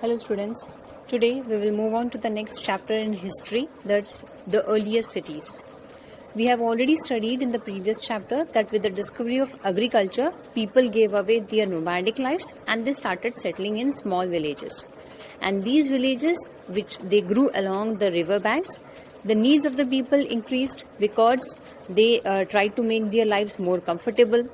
Hello students, today we will move on to the next chapter in history, that's the earliest cities. We have already studied in the previous chapter that with the discovery of agriculture, people gave away their nomadic lives and they started settling in small villages. And these villages, which they grew along the river banks, the needs of the people increased because they tried to make their lives more comfortable.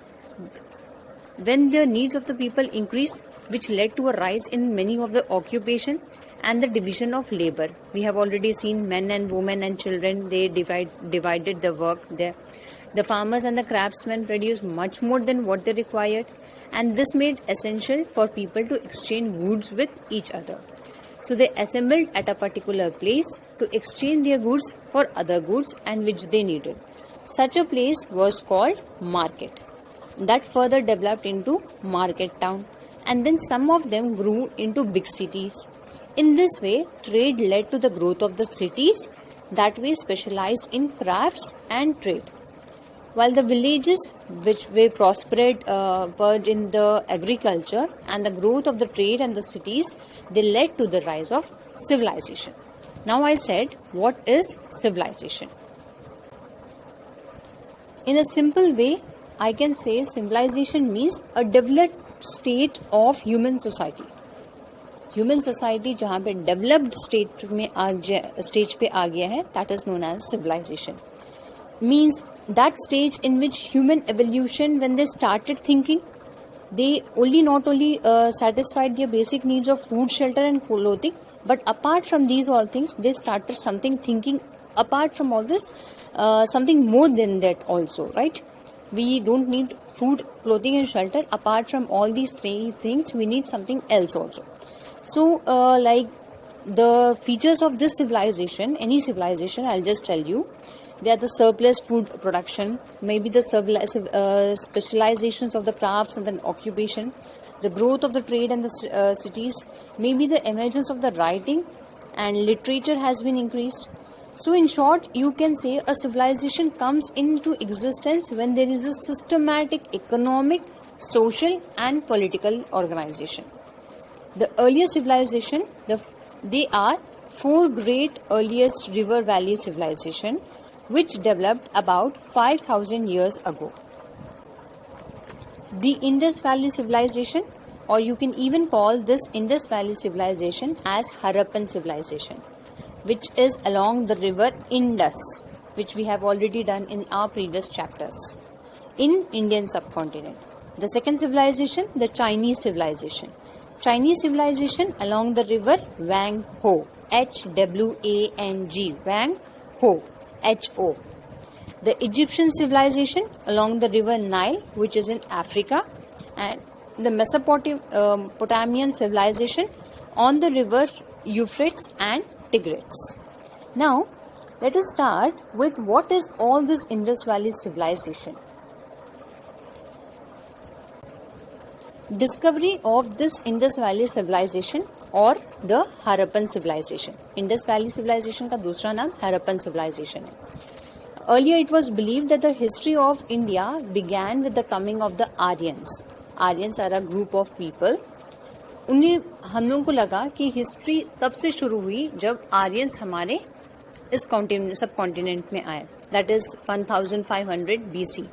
When the needs of the people increased, which led to a rise in many of the occupation and the division of labor. We have already seen men and women and children, they divided the work there. The farmers and the craftsmen produced much more than what they required, and this made essential for people to exchange goods with each other. So they assembled at a particular place to exchange their goods for other goods and which they needed. Such a place was called market. That further developed into market town, and then some of them grew into big cities. In this way, trade led to the growth of the cities that were specialized in crafts and trade, while the villages which were prospered in the agriculture and the growth of the trade and the cities, they led to the rise of civilization. Now I said, what is civilization? In a simple way, I can say civilization means a developed state of human society. Human society जहाँ पे developed stage पे आ गया है, that is known as civilization. Means that stage in which human evolution, when they started thinking, they not only satisfied their basic needs of food, shelter and clothing, but apart from these all things, they started thinking apart from all this, something more than that also, right? We don't need food, clothing and shelter. Apart from all these three things, we need something else also. So, like the features of this civilization, any civilization, I'll just tell you. They are the surplus food production, maybe the specializations of the crafts and the occupation, the growth of the trade and the cities, maybe the emergence of the writing and literature has been increased. So in short, you can say a civilization comes into existence when there is a systematic economic, social and political organization. The earliest civilization, they are four great earliest river valley civilization which developed about 5,000 years ago. The Indus Valley civilization, or you can even call this Indus Valley civilization as Harappan civilization, which is along the river Indus, which we have already done in our previous chapters, in Indian subcontinent. The second civilization, the Chinese civilization. Chinese civilization along the river Wang Ho, Hwang, Wang Ho, Ho. The Egyptian civilization along the river Nile, which is in Africa, and the Mesopotamian civilization on the river Euphrates and Tigris. Now, let us start with what is all this Indus Valley civilization. Discovery of this Indus Valley civilization or the Harappan civilization. Indus Valley civilization का दूसरा नाम Harappan civilization है. Earlier it was believed that the history of India began with the coming of the Aryans. Aryans are a group of people. उन्हें हम लोगों को लगा कि हिस्ट्री तब से शुरू हुई जब आर्यंस हमारे इस सब कॉन्टिनेंट में आए, that is 1500 BC.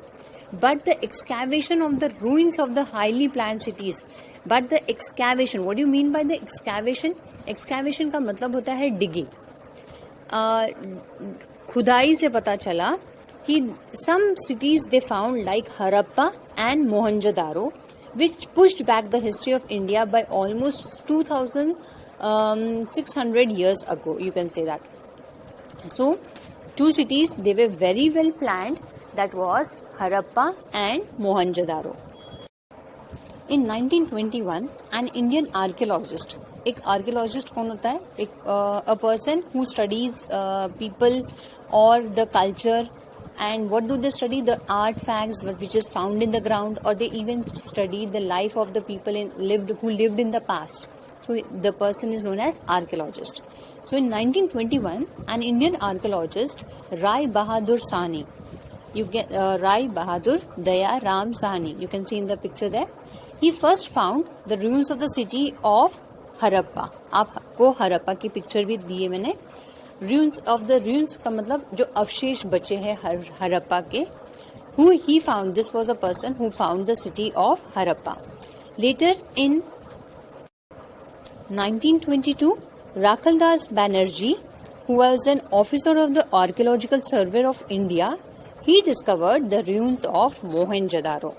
But the excavation of the ruins of the highly planned cities, but the excavation, what do mean by the excavation? Excavation का मतलब होता है डिगिंग. खुदाई से पता चला कि some cities they found like Harappa and Mohenjodaro, which pushed back the history of India by almost 2,600 years ago, you can say that. So, two cities, they were very well planned, that was Harappa and Mohenjo-daro. In 1921, an Indian archaeologist, एक archaeologist कौन होता है? A person who studies people or the culture. And what do they study? The artifacts which is found in the ground, or they even study the life of the people who lived in the past. So the person is known as archaeologist. So in 1921, an Indian archaeologist, Rai Bahadur Sahni, you get Rai Bahadur Daya Ram Sahni, you can see in the picture there. He first found the ruins of the city of Harappa, आपको हरप्पा की picture भी दी है मैंने. ruins of the ruins का मतलब जो अवशेष बचे हैं हरप्पा के. Who he found? This was a person who found the city of Harappa. Later in 1922, Rakaldas Banerjee, who was an officer of the Archaeological Survey of India, he discovered the ruins of Mohenjo-daro.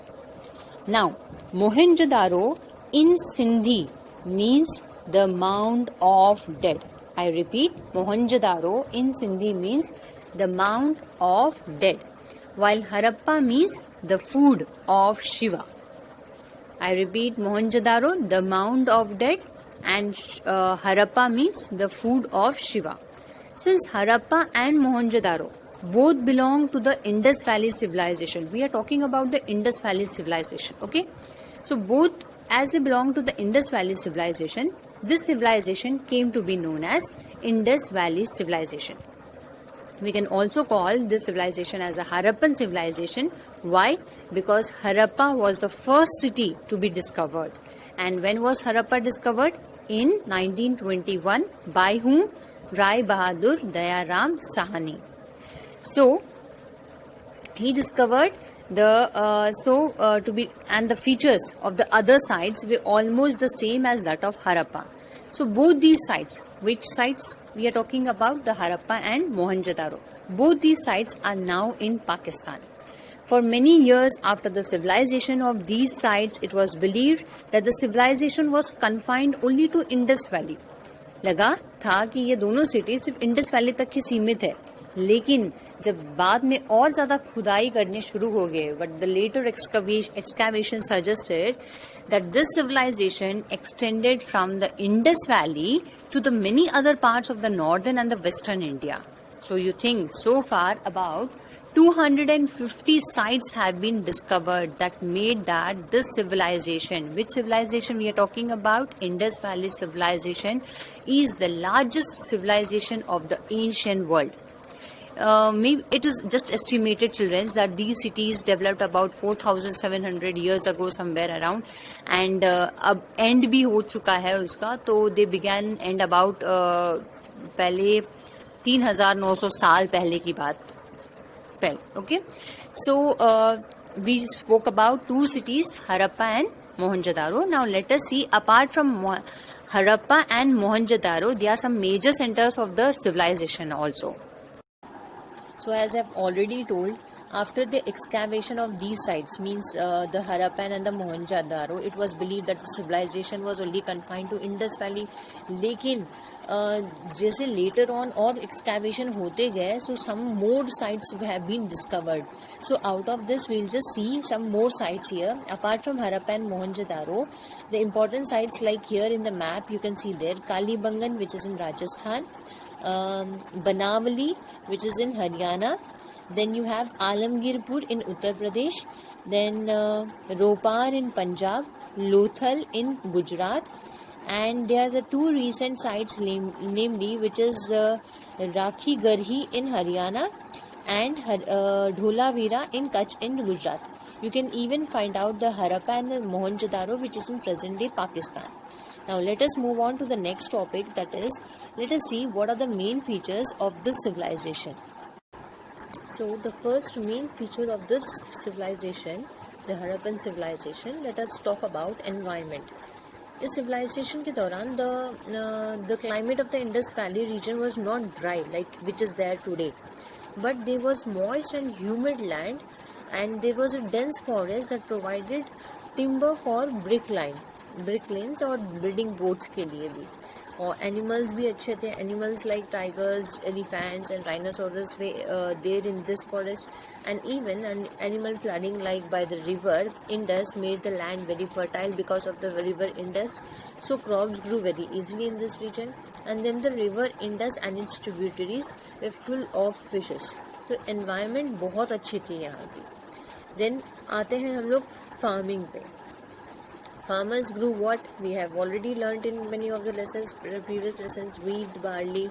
Now, Mohenjo-daro in Sindhi means the mound of dead. I repeat, Mohenjo-daro in Sindhi means the mound of dead, while Harappa means the food of Shiva. I repeat, Mohenjo-daro, the mound of dead, and Harappa means the food of Shiva. Since Harappa and Mohenjo-daro both belong to the Indus Valley civilization, we are talking about the Indus Valley civilization, okay? So both, as they belong to the Indus Valley civilization, this civilization came to be known as Indus Valley civilization. We can also call this civilization as a Harappan civilization. Why? Because Harappa was the first city to be discovered. And when was Harappa discovered? In 1921. By whom? Rai Bahadur Dayaram Sahani. So, he discovered and the features of the other sites were almost the same as that of Harappa. So both these sites, which sites we are talking about, the Harappa and Mohenjo-daro, both these sites are now in Pakistan. For many years after the civilization of these sites, it was believed that the civilization was confined only to Indus Valley. लगा था कि ये दोनों city सिर्फ Indus valley तक ही सीमित है, लेकिन जब बाद में और ज्यादा खुदाई करने शुरू हो गए, but the later excavation suggested that this civilization extended from the Indus Valley to the many other parts of the northern and the western India. So you think so far about 250 sites have been discovered that made that this civilization, which civilization we are talking about, Indus Valley civilization, is the largest civilization of the ancient world. Maybe it is just estimated, children, that these cities developed about 4,700 years ago somewhere around, and अब end भी हो चुका है उसका, तो they began end about पहले 3,900 साल पहले की बात पहले. Okay, so we spoke about two cities, Harappa and Mohenjo-daro. Now let us see, apart from Harappa and Mohenjo-daro, there are some major centers of the civilization also. So as I've already told, after the excavation of these sites, means the Harappan and the Mohenjo-daro, it was believed that the civilization was only confined to Indus Valley. लेकिन जैसे later on और excavation होते गए, so some more sites have been discovered. So out of this, we'll just see some more sites here. Apart from Harappa and Mohenjo-daro, the important sites like here in the map, you can see there Kalibangan, which is in Rajasthan, Banavali, which is in Haryana. Then you have Alamgirpur in Uttar Pradesh. Then Ropar in Punjab, Lothal in Gujarat. And there are the two recent sites, namely, which is Rakhi Garhi in Haryana and Dholavira in Kutch in Gujarat. You can even find out the Harappa and the Mohenjo-daro, which is in present-day Pakistan. Now let us move on to the next topic, that is, let us see what are the main features of this civilization. So the first main feature of this civilization, the Harappan civilization, let us talk about environment. इस civilization के दौरान the climate of the Indus Valley region was not dry like which is there today, but there was moist and humid land, and there was a dense forest that provided timber for brick lanes और building boats के लिए भी. और animals भी अच्छे थे. Animals like tigers, elephants and rhinoceros were there in this forest, and even an animal flooding like by the river Indus made the land very fertile because of the river Indus. So crops grew very easily in this region, and then the river Indus and its tributaries were full of fishes. तो environment बहुत अच्छी थी यहाँ की. Then आते हैं हम लोग फार्मिंग पे. Farmers grew what? We have already learnt in many of the lessons, previous lessons, wheat, barley.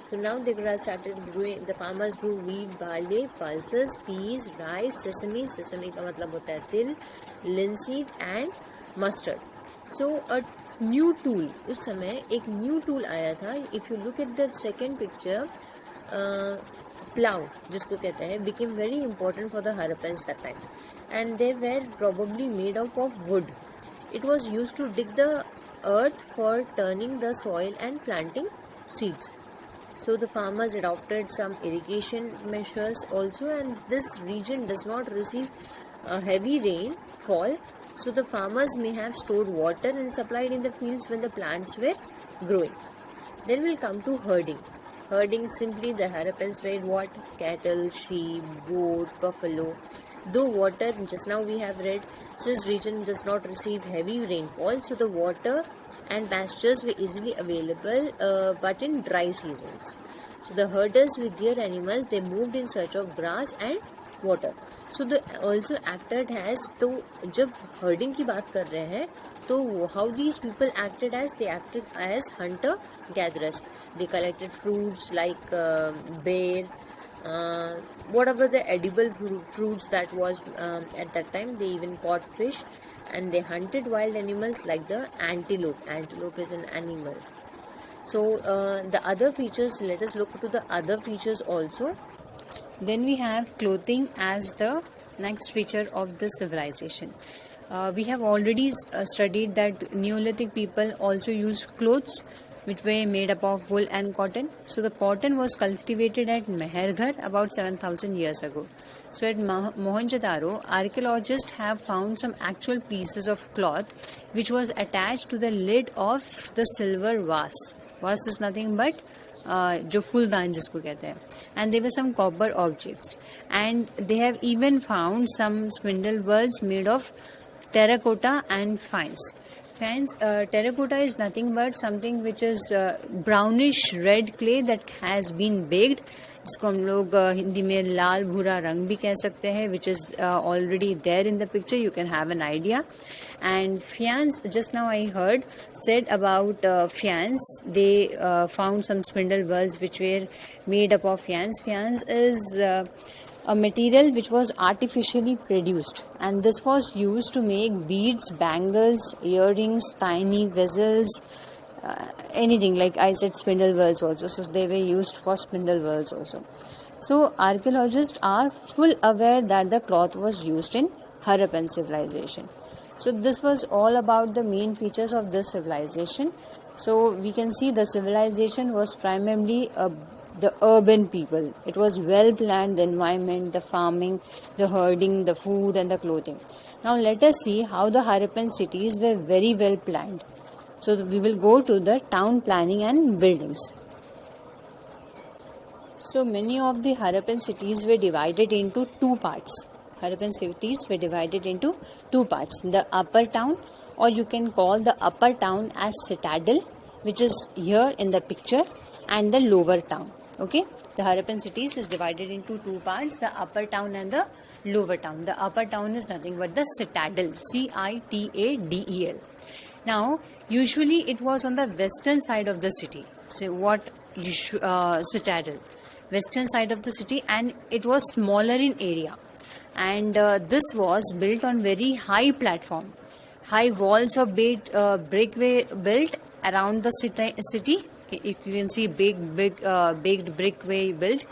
So now they started growing, the farmers grew wheat, barley, pulses, peas, rice, sesame. Sesame का मतलब होता है तिल, linseed and mustard. So new tool, उस समय एक new tool आया था. If you look at the second picture, plow, जिसको कहते हैं, became very important for the Harappans that time, and they were probably made up of wood. It was used to dig the earth for turning the soil and planting seeds. So the farmers adopted some irrigation measures also, and this region does not receive a heavy rainfall, so the farmers may have stored water and supplied in the fields when the plants were growing. Then we'll come to herding. Herding, simply the Harappans reared what? Cattle, sheep, goat, buffalo. Though water, just now we have read, this region does not receive heavy rainfall, so the water and pastures were easily available, but in dry seasons. So the herders with their animals, they moved in search of grass and water. So they also acted as, तो जब herding की बात कर रहे हैं, तो how these people acted as? They acted as hunter gatherers. They collected fruits like bear, whatever the edible fruits that was at that time. They even caught fish, and they hunted wild animals like the antelope. Antelope is an animal. So the other features, let us look to the other features also. Then we have clothing as the next feature of the civilization. We have already studied that Neolithic people also used clothes which were made up of wool and cotton. So the cotton was cultivated at Mehergarh about 7,000 years ago. So at Mohenjo-daro, archaeologists have found some actual pieces of cloth which was attached to the lid of the silver vase. Vase is nothing but जो फूलदान जिसको कहते हैं, and there were some copper objects, and they have even found some spindle wheels made of terracotta and fines. Terracotta is nothing but something which is brownish red clay that has been baked, जिसको हम लोग हिंदी में लाल भूरा रंग भी कह सकते हैं, which is already there in the picture. You can have an idea. And faience, just now I heard said about faience. They found some spindle wheels which were made up of faience. Faience is a material which was artificially produced, and this was used to make beads, bangles, earrings, tiny vessels, anything, like I said, spindle wheels also. So they were used for spindle wheels also. So archaeologists are full aware that the cloth was used in Harappan civilization. So this was all about the main features of this civilization. So we can see the civilization was primarily the urban people. It was well planned, the environment, the farming, the herding, the food and the clothing. Now let us see how the Harappan cities were very well planned. So we will go to the town planning and buildings. So many of the Harappan cities were divided into two parts. Harappan cities were divided into two parts. The upper town, or you can call the upper town as citadel, which is here in the picture, and the lower town. Okay, the Harappan cities is divided into two parts, the upper town and the lower town. The upper town is nothing but the citadel, Citadel. Now, usually it was on the western side of the city. So what citadel? Western side of the city, and it was smaller in area. And this was built on very high platform. High walls of brick were built around the city. You can see baked brick were built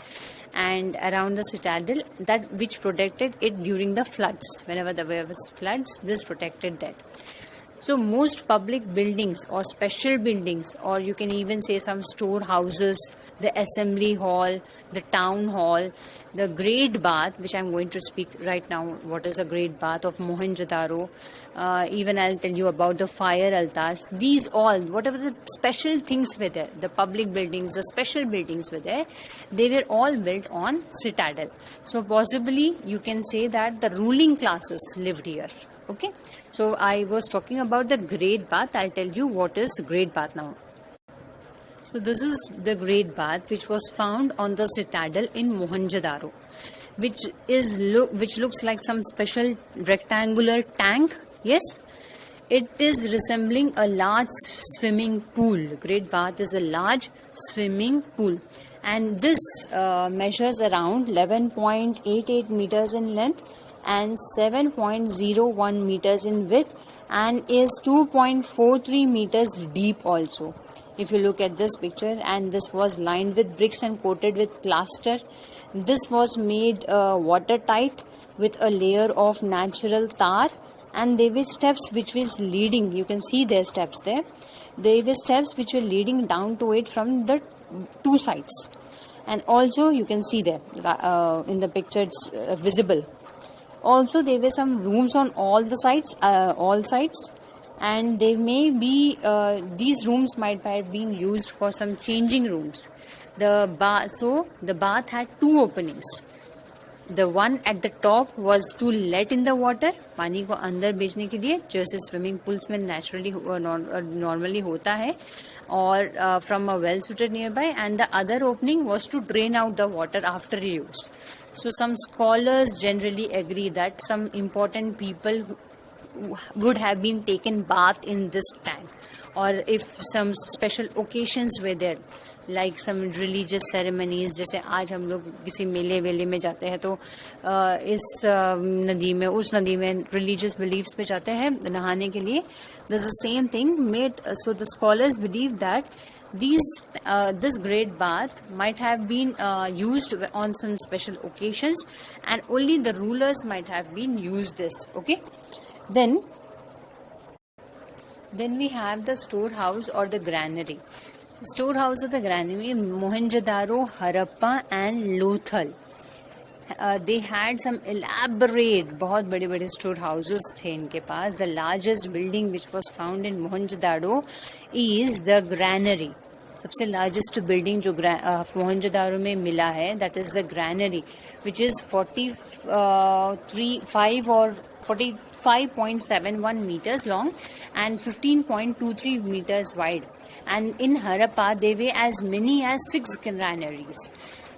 and around the citadel, that which protected it during the floods. Whenever there was floods, this protected that. So most public buildings or special buildings, or you can even say some storehouses, the assembly hall, the town hall, the great bath, which I'm going to speak right now, what is a great bath of Mohenjo-daro, even I'll tell you about the fire altars. These all, whatever the special things were there, the public buildings, the special buildings were there, they were all built on citadel. So possibly you can say that the ruling classes lived here. Okay, so I was talking about the Great Bath. I'll tell you what is Great Bath now. So this is the Great Bath which was found on the citadel in Mohenjo-daro, which looks like some special rectangular tank. Yes, it is resembling a large swimming pool. Great Bath is a large swimming pool, and this measures around 11.88 meters in length and 7.01 meters in width, and is 2.43 meters deep also. If you look at this picture, and this was lined with bricks and coated with plaster. This was made watertight with a layer of natural tar, and there were steps which was leading, you can see their steps there. There were steps which were leading down to it from the two sides, and also you can see there in the picture it's visible. Also there were some rooms on all sides, and they may be these rooms might have been used for some changing rooms. The bath had two openings. The one at the top was to let in the water, पानी को अंदर भेजने के लिए, जैसे swimming pools में normally होता है, और from a well suited nearby, and the other opening was to drain out the water after use. So some scholars generally agree that some important people would have been taken bath in this tank, or if some special occasions were there, like some religious ceremonies, जैसे आज हम लोग किसी मेले वेले में जाते हैं तो इस नदी में, उस नदी में religious beliefs पे जाते हैं नहाने के लिए. There's the same thing made. So the scholars believe that this great bath might have been used on some special occasions, and only the rulers might have been used this. Okay, then we have the storehouse or the granary. Storehouse or the granary, Mohenjo-daro, Harappa and Lothal. They had some elaborate, बहुत बड़े बड़े storehouses थे इनके पास. The largest building which was found in Mohenjo-daro is the granary. सबसे largest building जो Mohenjo-daro में मिला है, that is the granary, which is 45.71 meters long and 15.23 meters wide. And in Harappa, there were as many as 6 granaries.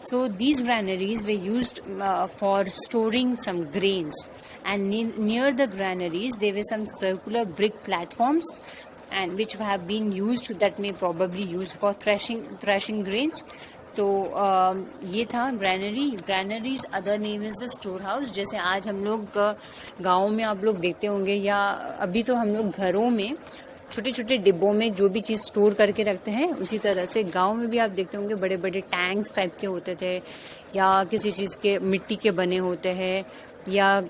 So these granaries were used for storing some grains. And near the granaries, there were some circular brick platforms, and which have been used, that may probably used for thrashing grains. तो ये था granaries. Other name is the store house. जैसे आज हम लोग गाँव में आप लोग देखते होंगे, या अभी तो हम लोग घरों में छोटे छोटे डिब्बों में जो भी चीज़ स्टोर करके रखते हैं, उसी तरह से गांव में भी आप देखते होंगे बड़े बड़े टैंक्स टाइप के होते थे, या किसी चीज़ के मिट्टी के बने होते हैं, या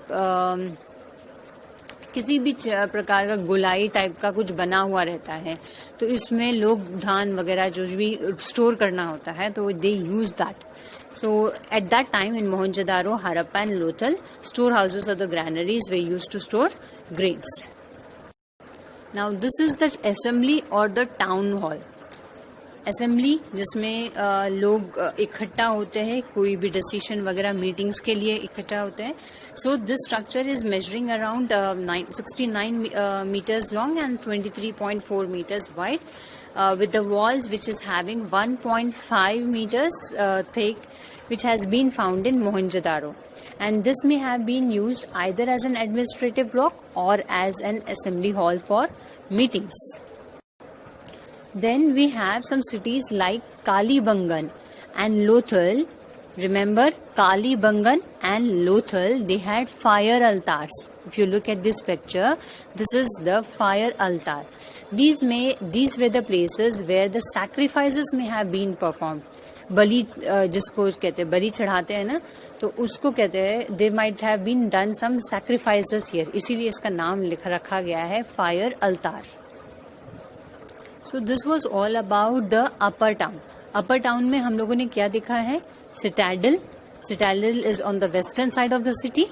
किसी भी प्रकार का गोलाई टाइप का कुछ बना हुआ रहता है. तो इसमें लोग धान वगैरह जो भी स्टोर करना होता है, तो they use that. So at that time in Mohenjo-daro, Harappa and Lothal, storehouses or the granaries were used to store grains. Now this is the assembly or the town hall. Assembly जिसमें लोग इकट्ठा होते हैं, कोई भी decision वगैरह meetings के लिए इकट्ठा होते हैं. So this structure is measuring around 69 meters long and 23.4 meters wide, with the walls which is having 1.5 meters thick, which has been found in Mohenjo-daro. And this may have been used either as an administrative block or as an assembly hall for meetings. Then we have some cities like Kalibangan and Lothal. Remember, Kalibangan and Lothal, they had fire altars. If you look at this picture, this is the fire altar. These were the places where the sacrifices may have been performed. बलि जिसको कहते हैं, बलि चढ़ाते हैं ना, तो उसको कहते हैं, they might have been done some sacrifices here. इसीलिए इसका नाम रखा गया है fire altar. So this was all about the upper town. Upper town में हम लोगों ने क्या देखा है? Citadel. Citadel is on the western side of the city.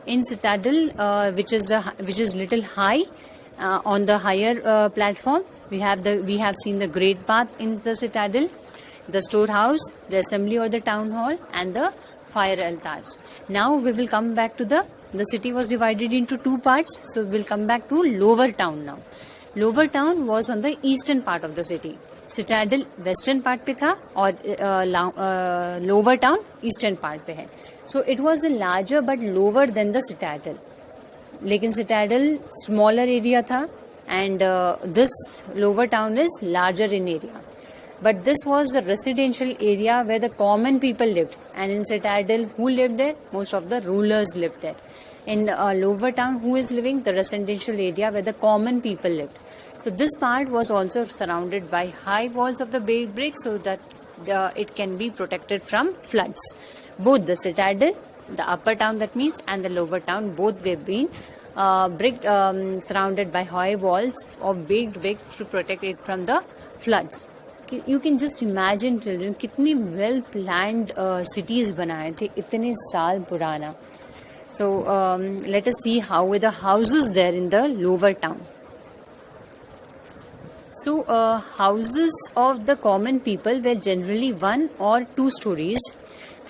In Citadel, which is little high, on the higher platform, we have seen the great bath in the Citadel, the storehouse, the assembly or the town hall, and the fire altars. Now we will come back to the city was divided into two parts. So we'll come back to lower town now. Lower town was on the eastern part of the city. Citadel western part पे था, और lower town eastern part पे है. So it was a larger but lower than the Citadel. लेकिन Citadel smaller area था, and this lower town is larger in area. But this was the residential area where the common people lived, and in Citadel, who lived there? Most of the rulers lived there. In lower town, who is living? The residential area where the common people lived. So this part was also surrounded by high walls of the baked bricks so that it can be protected from floods. Both the citadel, the upper town that means, and the lower town, both were being surrounded by high walls of baked bricks to protect it from the floods. You can just imagine children कितनी well planned cities बनाए थे इतने साल पुराना. So let us see how were the houses there in the lower town. So houses of the common people were generally 1 or 2 stories,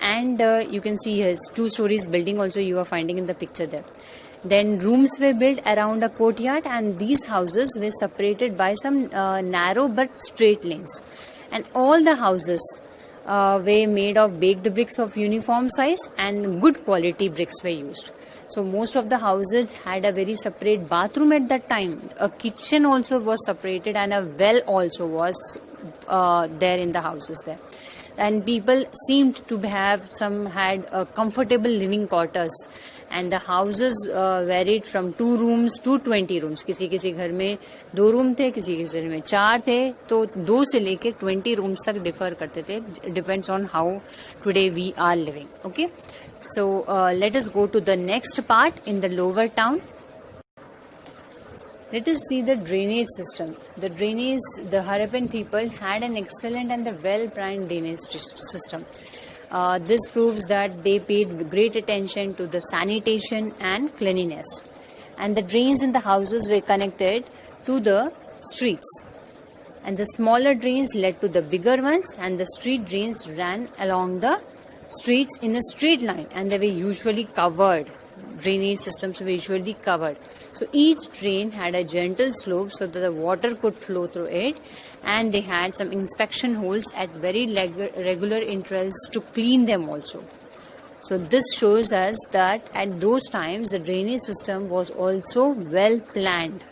and you can see here 2 stories building also you are finding in the picture there. Then rooms were built around a courtyard, and these houses were separated by some narrow but straight lanes. And all the houses were made of baked bricks of uniform size, and good quality bricks were used. So most of the houses had a very separate bathroom at that time. A kitchen also was separated, and a well also was there in the houses there. And people seemed to have had comfortable living quarters, and the houses varied from 2 rooms to 20 rooms. किसी किसी घर में 2 room थे, किसी किसी घर में 4 थे, तो 2 से लेके 20 rooms तक डिफर करते थे. Depends on how today we are living. Okay, so let us go to the next part in the lower town. Let us see the drainage system. The Harappan people had an excellent and well-planned drainage system. This proves that they paid great attention to the sanitation and cleanliness. And the drains in the houses were connected to the streets. And the smaller drains led to the bigger ones, and the street drains ran along the streets in a straight line, and they were usually covered. Drainage systems were usually covered. So each drain had a gentle slope so that the water could flow through it, and they had some inspection holes at very regular intervals to clean them also. So this shows us that at those times the drainage system was also well planned.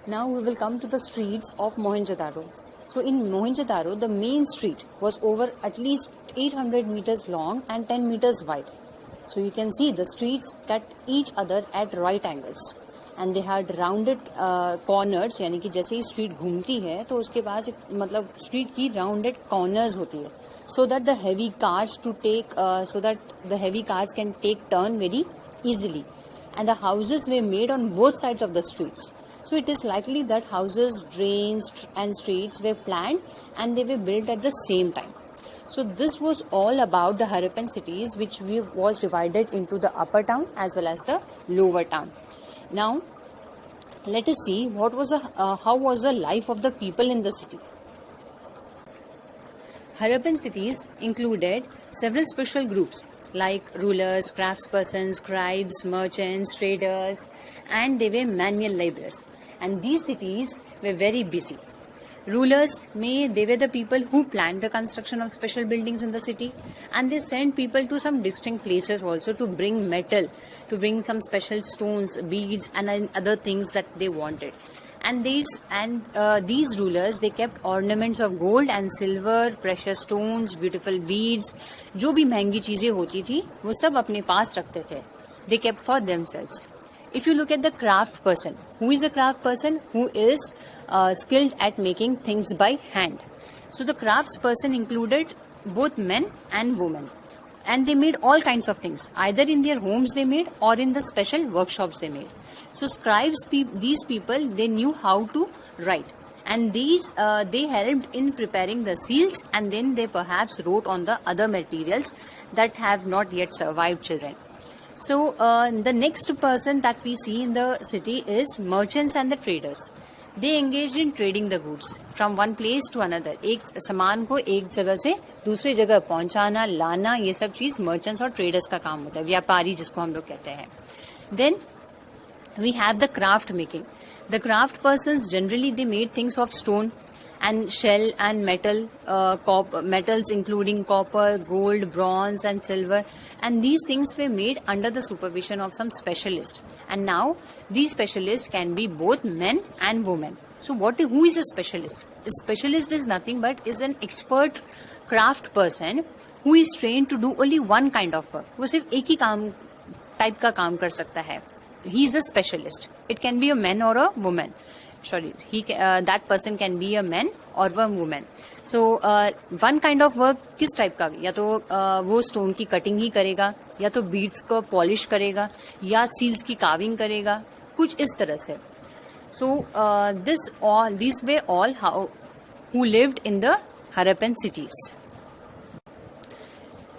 Now we will come to the streets of Mohenjo-daro. So in Mohenjo-daro, the main street was over at least 800 meters long and 10 meters wide. So you can see the streets cut each other at right angles, and they had rounded corners. यानी कि जैसे ही street घूमती है तो उसके पास मतलब street की rounded corners होती है, so that the heavy cars can take turn very easily. And the houses were made on both sides of the streets. So it is likely that houses, drains and streets were planned, and they were built at the same time. So this was all about the Harappan cities, which was divided into the upper town as well as the lower town. Now, let us see how was the life of the people in the city. Harappan cities included several special groups like rulers, craftspersons, scribes, merchants, traders, and they were manual laborers. And these cities were very busy. Rulers, they were the people who planned the construction of special buildings in the city, and they sent people to some distinct places also to bring metal, to bring some special stones, beads and other things that they wanted. And these rulers, they kept ornaments of gold and silver, precious stones, beautiful beads. जो भी महंगी चीजें होती थी वो सब अपने पास रखते थे. They kept for themselves. If you look at the craft person, who is a craft person? Who is skilled at making things by hand. So the crafts person included both men and women, and they made all kinds of things. Either in their homes they made, or in the special workshops they made. So scribes, these people, they knew how to write, and they helped in preparing the seals, and then they perhaps wrote on the other materials that have not yet survived, children. So the next person that we see in the city is merchants and the traders. They engaged in trading the goods from one place to another. एक सामान को एक जगह से दूसरी जगह पहुंचाना, लाना, ये सब चीज merchants और traders का काम होता है, व्यापारी जिसको हम लोग कहते हैं. Then we have the craft making. The craft persons generally they made things of stone and shell and metal, metals including copper, gold, bronze and silver, and these things were made under the supervision of some specialist. And now these specialists can be both men and women. So who is a specialist? A specialist is nothing but is an expert craft person who is trained to do only one kind of work. वो सिर्फ एक ही काम type का काम कर सकता है. He is a specialist. It can be a man or a woman. Sorry, that person can be a man or a woman. So one kind of work किस टाइप का, या तो वो स्टोन की कटिंग ही करेगा, या तो बीड्स को पॉलिश करेगा, या सील्स की कार्विंग करेगा, कुछ इस तरह से. So these were all who lived in the Harappan cities.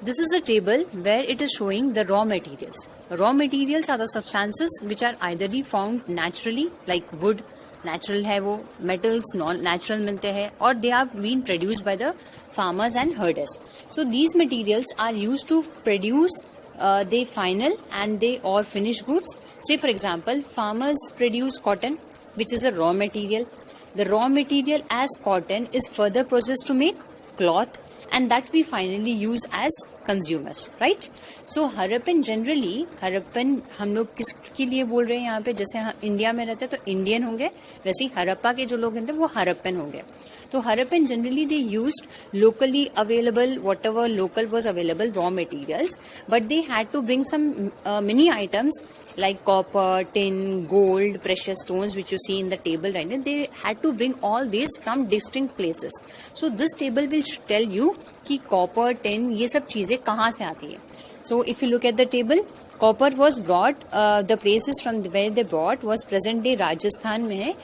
This is a table where it is showing the raw materials. Raw materials are the substances which are either found naturally, like wood, natural है वो, metals non-natural मिलते हैं, और they are being produced by the farmers and herders. So these materials are used to produce the final and they or finished goods. Say for example, farmers produce cotton, which is a raw material. The raw material as cotton is further processed to make cloth, and that we finally use as consumers, right? So Harappan generally, Harappan हम लोग किसके लिए बोल रहे हैं यहाँ पे, जैसे इंडिया में रहते हैं तो इंडियन होंगे, वैसे ही हरप्पा के जो लोग हैं वो हरप्पन होंगे. तो Harappan generally they used locally available, whatever local was available raw materials, but they had to bring some many items like copper, tin, gold, precious stones which you see in the table right now. They had to bring all these from distinct places. So this table will tell you कि copper, tin ये सब चीजें कहाँ से आती है. So if you look at the table, copper was brought, the places from where they brought was present day Rajasthan में है,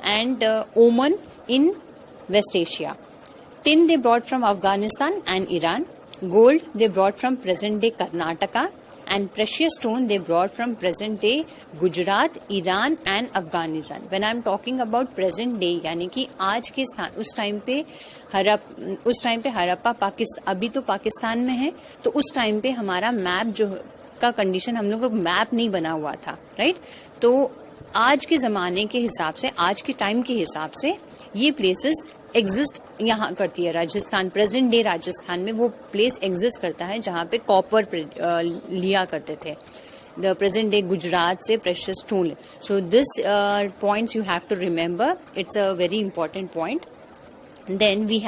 and Oman in West Asia. Tin they brought from Afghanistan and Iran. Gold they brought from present day Karnataka, and precious stone they brought from present day Gujarat, Iran and Afghanistan. When I am talking about present day, यानी कि आज के स्थान, उस time पे हरप्पा पाकिस्तान, अभी तो पाकिस्तान में है, तो उस टाइम पे हमारा मैप जो का कंडीशन, हम लोग को मैप नहीं बना हुआ था, राइट? तो आज के ज़माने के हिसाब से, आज के टाइम के हिसाब से ये प्लेसेस एग्जिस्ट यहाँ करती है. राजस्थान, प्रेजेंट डे राजस्थान में वो प्लेस एग्जिस्ट करता है जहाँ पे कॉपर लिया करते थे. द प्रेजेंट डे गुजरात से precious stone. So this points you have to remember. It's a very important point. Then we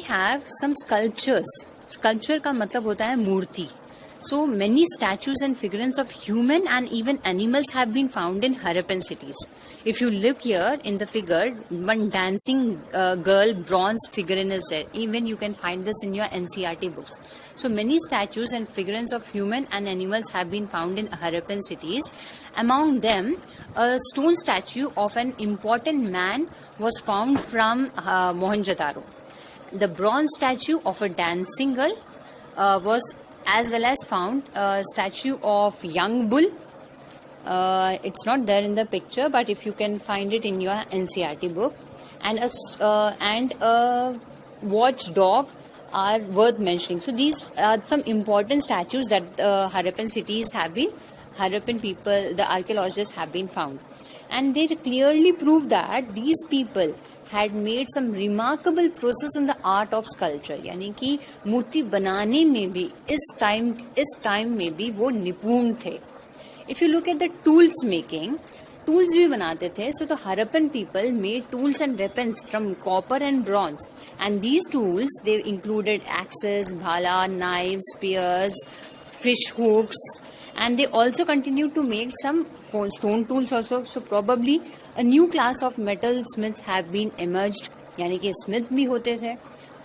have some sculptures. Sculpture का मतलब होता है मूर्ति. So many statues and figurines of human and even animals have been found in Harappan cities. If you look here in the figure, one dancing girl bronze figurine is there. Even you can find this in your NCERT books. So many statues and figurines of human and animals have been found in Harappan cities. Among them, a stone statue of an important man was found from Mohenjo-daro. The bronze statue of a dancing girl was as well as found a statue of young bull. It's not there in the picture, but if you can find it in your NCERT book. And a watchdog are worth mentioning. So these are some important statues that Harappan cities have been, Harappan people, the archaeologists have been found. And they clearly prove that these people had made some remarkable process in the art of sculpture. यानी कि मूर्ति बनाने में भी इस time में भी वो निपुण थे. If you look at the tools making, tools भी बनाते थे. So the Harappan people made tools and weapons from copper and bronze. And these tools, they included axes, bhala, knives, spears, fish hooks, and they also continued to make some stone tools also. So probably a new class of metal smiths have been emerged. यानी कि Smith भी होते थे,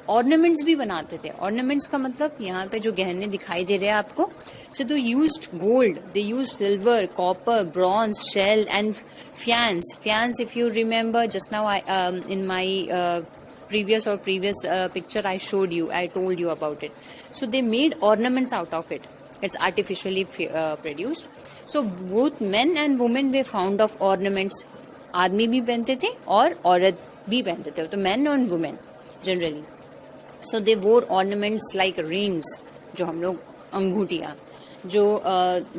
ornaments भी बनाते थे. Ornaments का मतलब यहाँ पे जो गहने दिखाई दे रहे हैं आपको, so they used gold, they used silver, copper, bronze, shell and faience. Faience, if you remember, just now in my previous picture I told you about it. So they made ornaments out of it. It's artificially produced. So both men and women were found of ornaments. आदमी भी पहनते थे और औरत भी पहनते थे. तो men and women generally. So they wore ornaments like rings, जो हम लोग अंगूठियाँ, जो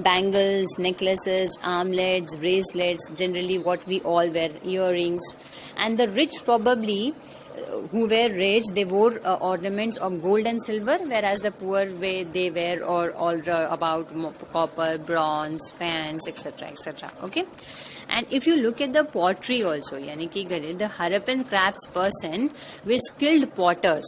bangles, necklaces, armlets, bracelets, generally what we all wear, earrings. And the rich probably who were rich, they wore ornaments of gold and silver, whereas the poor they wear all about copper, bronze, faience, etc., etc. Okay. And if you look at the pottery also, यानी कि the Harappan crafts person were skilled potters.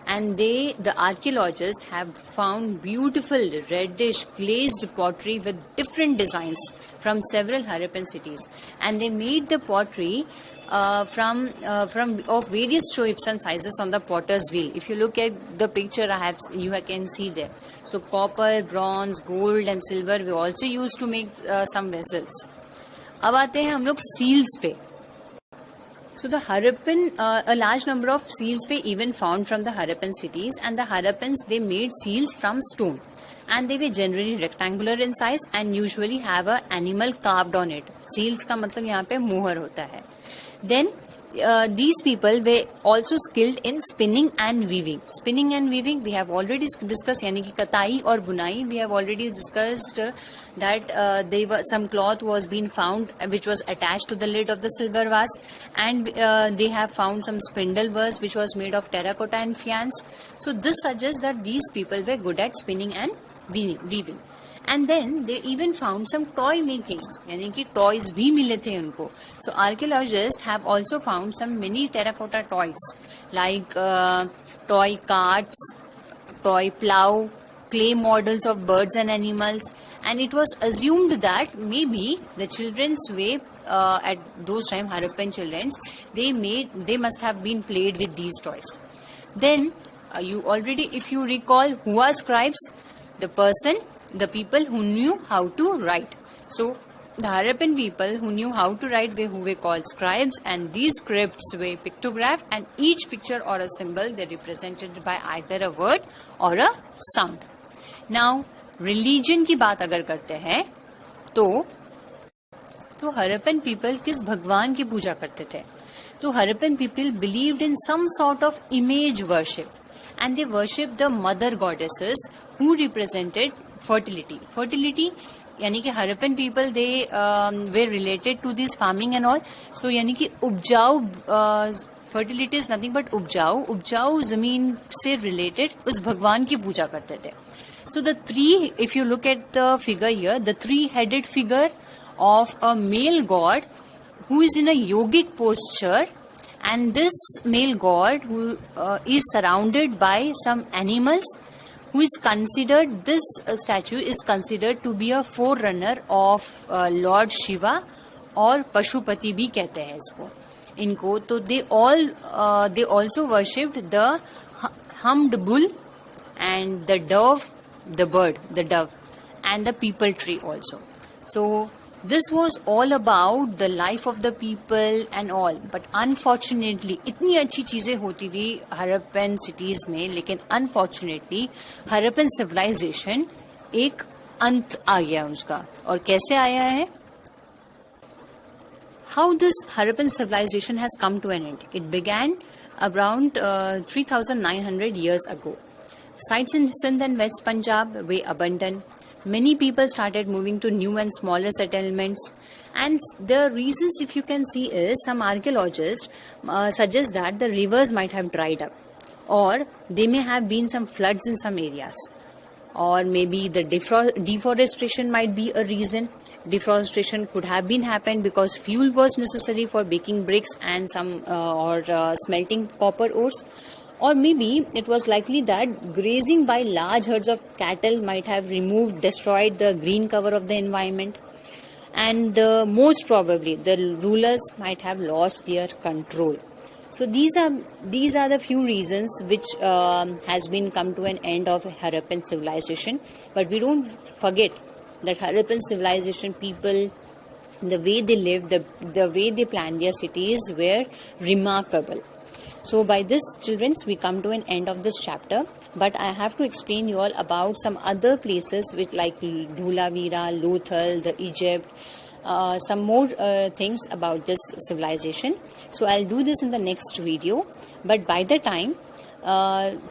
and the archaeologists have found beautiful reddish glazed pottery with different designs from several Harappan cities, and they made the pottery from of various shapes and sizes on the potter's wheel. If you look at the picture you can see there. So copper, bronze, gold and silver we also used to make some vessels. अब आते हैं हम लोग seals पे. So the Harappan, a large number of seals were even found from the Harappan cities, and the Harappans, they made seals from stone, and they were generally rectangular in size and usually have a animal carved on it. Seals का मतलब यहाँ पे मोहर होता है. Then these people were also skilled in spinning and weaving. Spinning and weaving we have already discussed, यानी कि कताई और बुनाई. We have already discussed that some cloth was being found which was attached to the lid of the silver vase, and they have found some spindle vase which was made of terracotta and faience. So this suggests that these people were good at spinning and weaving. And then they even found some toy making, यानी कि toys भी मिले थे उनको. So archaeologists have also found some many terracotta toys like toy carts, toy plow, clay models of birds and animals, and it was assumed that maybe the children's way at those time Harappan children's they must have been played with these toys. Then if you recall, who are scribes? The people who knew how to write. So the Harappan people who knew how to write who were called scribes, and these scripts were pictographed, and each picture or a symbol they represented by either a word or a sound. Now religion की बात अगर करते हैं तो Harappan people किस भगवान की पूजा करते थे? तो Harappan people believed in some sort of image worship, and they worshipped the mother goddesses who represented fertility. यानी कि Harappan people they were related to this farming and all. So यानी कि उपजाऊ fertility is nothing but उपजाऊ जमीन से related उस भगवान की पूजा करते थे. So if you look at the figure here, the three-headed figure of a male god who is in a yogic posture, and this male god who is surrounded by some animals, this statue is considered to be a forerunner of Lord Shiva, और पशुपति भी कहते हैं इनको. तो they also worshipped the hummed bull and the dove, the dove, and the peepal tree also. So this was all about the life of the people and all. But unfortunately, इतनी अच्छी चीजें होती थी Harappan cities में, लेकिन unfortunately Harappan civilization एक अंत आ गया उसका. और कैसे आया है? How this Harappan civilization has come to an end? It began around 3,900 years ago. Sites in Sindh and West Punjab were abundant. Many people started moving to new and smaller settlements, and the reasons, if you can see, is some archaeologists suggest that the rivers might have dried up, or there may have been some floods in some areas, or maybe the deforestation might be a reason. Deforestation could have been happened because fuel was necessary for baking bricks and some smelting copper ores. Or maybe it was likely that grazing by large herds of cattle might have destroyed the green cover of the environment. And most probably the rulers might have lost their control. So these are the few reasons which has been come to an end of Harappan civilization. But we don't forget that Harappan civilization people, the way they lived, the way they planned their cities were remarkable. So by this, children, we come to an end of this chapter. But I have to explain you all about some other places which like Dholavira, Lothal, the Egypt, some more things about this civilization. So I'll do this in the next video. But by the time,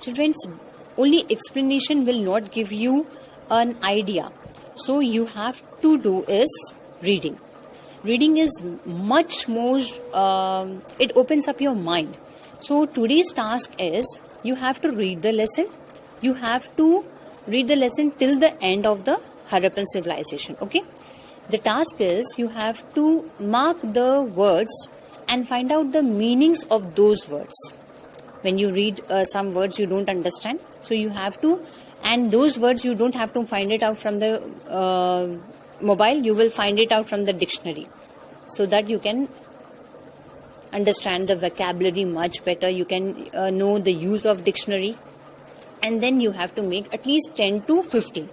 children's only explanation will not give you an idea. So you have to do is reading. Reading is much more, it opens up your mind. So today's task is you have to read the lesson. You have to read the lesson till the end of the Harappan civilization. Okay. The task is you have to mark the words and find out the meanings of those words. when you read some words you don't understand. So you have to, and those words you don't have to find it out from the mobile, you will find it out from the dictionary, so that you can understand the vocabulary much better. You can know the use of dictionary, and then you have to make at least 10 to 15.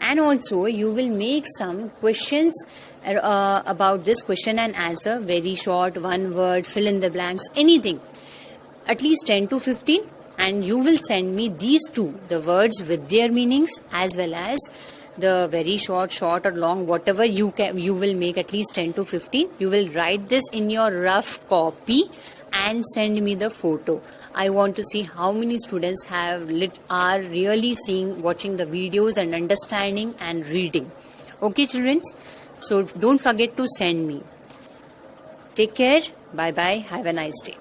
And also you will make some questions about this, question and answer, very short, one word, fill in the blanks, anything, at least 10 to 15. And you will send me these two, the words with their meanings, as well as the very short or long, whatever you will make at least 10 to 15. You will write this in your rough copy and send me the photo. I want to see how many students are really watching the videos and understanding and reading. Okay, children? So don't forget to send me. Take care. Bye bye. Have a nice day.